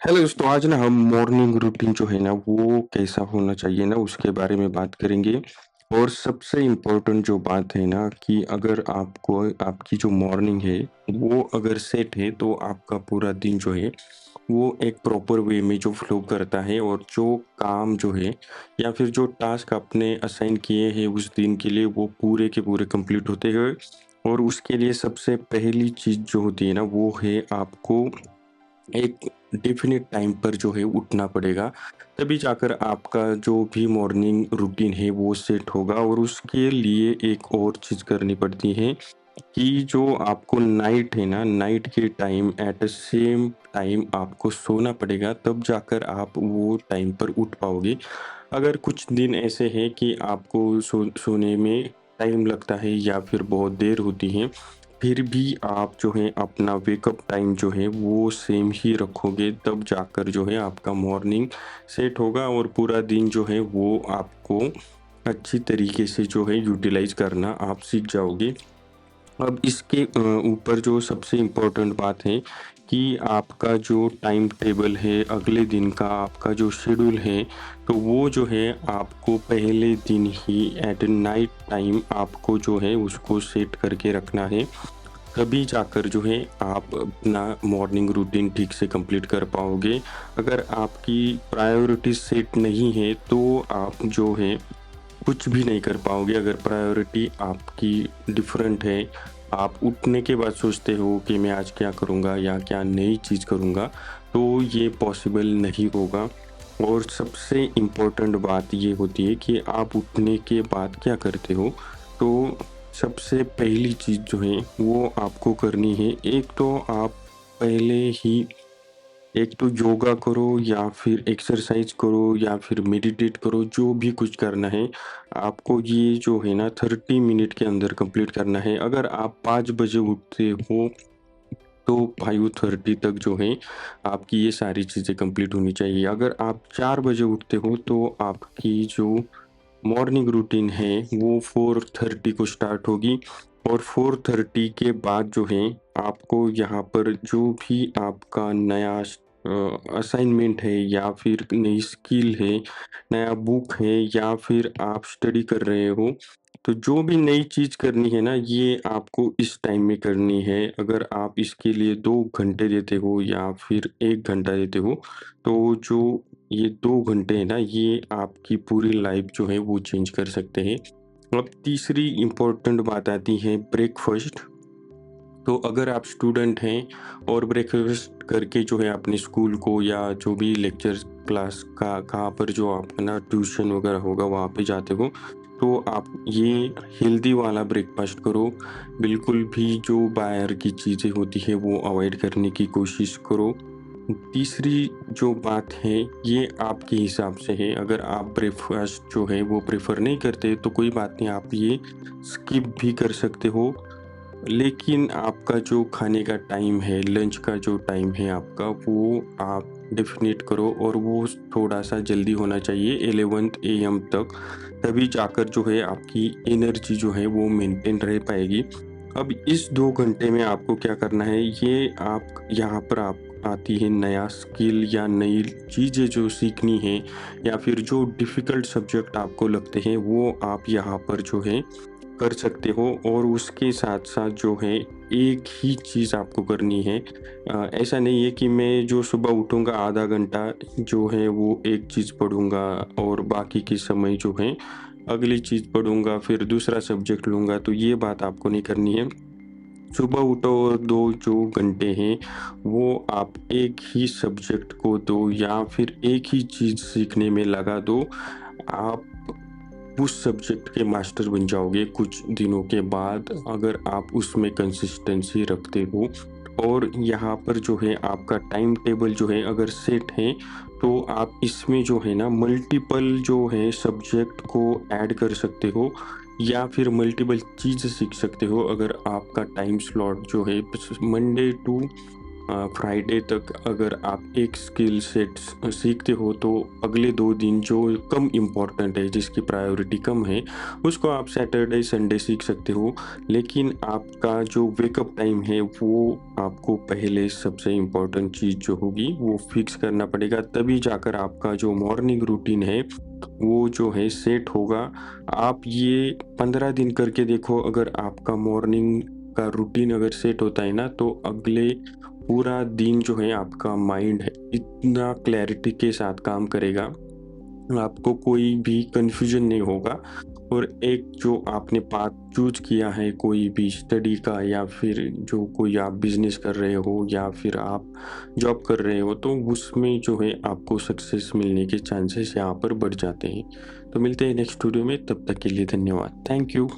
Hello दोस्तों, आज ना हम मॉर्निंग रूटीन जो है ना वो कैसा होना चाहिए ना उसके बारे में बात करेंगे। और सबसे इम्पोर्टेंट जो बात है ना कि अगर आपको आपकी जो मॉर्निंग है वो अगर सेट है तो आपका पूरा दिन जो है वो एक प्रॉपर वे में जो फ्लो करता है, और जो काम जो है या फिर जो टास्क आपने असाइन किए हैं उस दिन के लिए वो पूरे के पूरे कंप्लीट होते हैं। और उसके लिए सबसे पहली चीज़ जो होती है ना वो है आपको एक डेफ़िनेट टाइम पर जो है उठना पड़ेगा, तभी जाकर आपका जो भी मॉर्निंग रूटीन है वो सेट होगा। और उसके लिए एक और चीज़ करनी पड़ती है कि जो आपको नाइट है ना, नाइट के time at the same time आपको सोना पड़ेगा, तब जाकर आप वो टाइम पर उठ पाओगे। अगर कुछ दिन ऐसे हैं कि आपको सोने में टाइम लगता है या फिर बहुत देर होती है, फिर भी आप जो है अपना वेकअप टाइम जो है वो सेम ही रखोगे, तब जाकर जो है आपका मॉर्निंग सेट होगा और पूरा दिन जो है वो आपको अच्छी तरीके से जो है यूटिलाइज़ करना आप सीख जाओगे। अब इसके ऊपर जो सबसे इम्पोर्टेंट बात है कि आपका जो टाइम टेबल है, अगले दिन का आपका जो शेड्यूल है, तो वो जो है आपको पहले दिन ही एट नाइट टाइम आपको जो है उसको सेट करके रखना है। तभी जाकर जो है आप अपना मॉर्निंग रूटीन ठीक से कंप्लीट कर पाओगे। अगर आपकी प्रायोरिटी सेट नहीं है तो आप जो है कुछ भी नहीं कर पाओगे। अगर प्रायोरिटी आपकी डिफरेंट है, आप उठने के बाद सोचते हो कि मैं आज क्या करूँगा या क्या नई चीज़ करूँगा, तो ये पॉसिबल नहीं होगा। और सबसे इम्पोर्टेंट बात ये होती है कि आप उठने के बाद क्या करते हो। तो सबसे पहली चीज़ जो है वो आपको करनी है, एक तो आप पहले ही एक तो योगा करो या फिर एक्सरसाइज करो या फिर मेडिटेट करो, जो भी कुछ करना है आपको ये जो है ना 30 मिनट के अंदर कंप्लीट करना है। अगर आप 5 बजे उठते हो तो 5:30 तक जो है आपकी ये सारी चीज़ें कंप्लीट होनी चाहिए। अगर आप 4 बजे उठते हो तो आपकी जो मॉर्निंग रूटीन है वो 4:30 को स्टार्ट होगी। और 4:30 के बाद जो है आपको यहाँ पर जो भी आपका नया असाइनमेंट है या फिर नई स्किल है, नया बुक है या फिर आप स्टडी कर रहे हो, तो जो भी नई चीज़ करनी है ना ये आपको इस टाइम में करनी है। अगर आप इसके लिए 2 घंटे देते हो या फिर 1 घंटा देते हो, तो जो ये 2 घंटे हैं ना, ये आपकी पूरी लाइफ जो है वो चेंज कर सकते हैं। अब तीसरी इम्पोर्टेंट बात आती है ब्रेकफ़ास्ट। तो अगर आप स्टूडेंट हैं और ब्रेकफ़ास्ट करके जो है अपने स्कूल को या जो भी लेक्चर क्लास का कहाँ पर जो आपका ना ट्यूशन वगैरह होगा वहाँ पे जाते हो, तो आप ये हेल्दी वाला ब्रेकफ़ास्ट करो। बिल्कुल भी जो बाहर की चीज़ें होती है वो अवॉइड करने की कोशिश करो। तीसरी जो बात है ये आपके हिसाब से है, अगर आप ब्रेकफ़ास्ट जो है वो प्रेफ़र नहीं करते तो कोई बात नहीं, आप ये स्किप भी कर सकते हो। लेकिन आपका जो खाने का टाइम है, लंच का जो टाइम है आपका, वो आप डेफ़िनेट करो और वो थोड़ा-सा जल्दी होना चाहिए 11 एएम तक, तभी जाकर जो है आपकी एनर्जी जो है वो मेंटेन रह पाएगी। अब इस 2 घंटे में आपको क्या करना है, ये आप यहाँ पर आप आती है नया स्किल या नई चीज़ें जो सीखनी है या फिर जो डिफ़िकल्ट सब्जेक्ट आपको लगते हैं, वो आप यहाँ पर जो है कर सकते हो। और उसके साथ-साथ जो है एक ही चीज़ आपको करनी है। ऐसा नहीं है कि मैं जो सुबह उठूँगा आधा घंटा जो है वो एक चीज़ पढ़ूँगा और बाकी के समय जो है अगली चीज़ पढ़ूँगा, फिर दूसरा सब्जेक्ट लूँगा, तो ये बात आपको नहीं करनी है। सुबह उठो और 2 जो घंटे हैं वो आप एक ही सब्जेक्ट को दो या फिर एक ही चीज़ सीखने में लगा दो। आप उस सब्जेक्ट के मास्टर बन जाओगे कुछ दिनों के बाद, अगर आप उसमें कंसिस्टेंसी रखते हो। और यहाँ पर जो है आपका टाइम टेबल जो है अगर सेट है, तो आप इसमें जो है ना मल्टीपल जो है सब्जेक्ट को ऐड कर सकते हो या फिर मल्टीपल चीज़ सीख सकते हो। अगर आपका टाइम स्लॉट जो है मंडे टू फ्राइडे तक अगर आप एक स्किल सेट सीखते हो तो अगले 2 दिन जो कम इम्पोर्टेंट है, जिसकी प्रायोरिटी कम है, उसको आप सैटरडे, संडे सीख सकते हो। लेकिन आपका जो वेकअप टाइम है वो आपको पहले सबसे इम्पोर्टेंट चीज़ जो होगी वो फिक्स करना पड़ेगा, तभी जाकर आपका जो मॉर्निंग रूटीन है वो जो है सेट होगा। आप ये 15 दिन करके देखो, अगर आपका मॉर्निंग का रूटीन अगर सेट होता है ना, तो अगले पूरा दिन जो है आपका माइंड है इतना क्लैरिटी के साथ काम करेगा, आपको कोई भी कन्फ्यूजन नहीं होगा। और एक जो आपने पाथ चूज किया है कोई भी स्टडी का, या फिर जो कोई आप बिजनेस कर रहे हो या फिर आप जॉब कर रहे हो, तो उसमें जो है आपको सक्सेस मिलने के चांसेस यहाँ पर बढ़ जाते हैं। तो मिलते हैं नेक्स्ट वीडियो में, तब तक के लिए धन्यवाद। Thank you.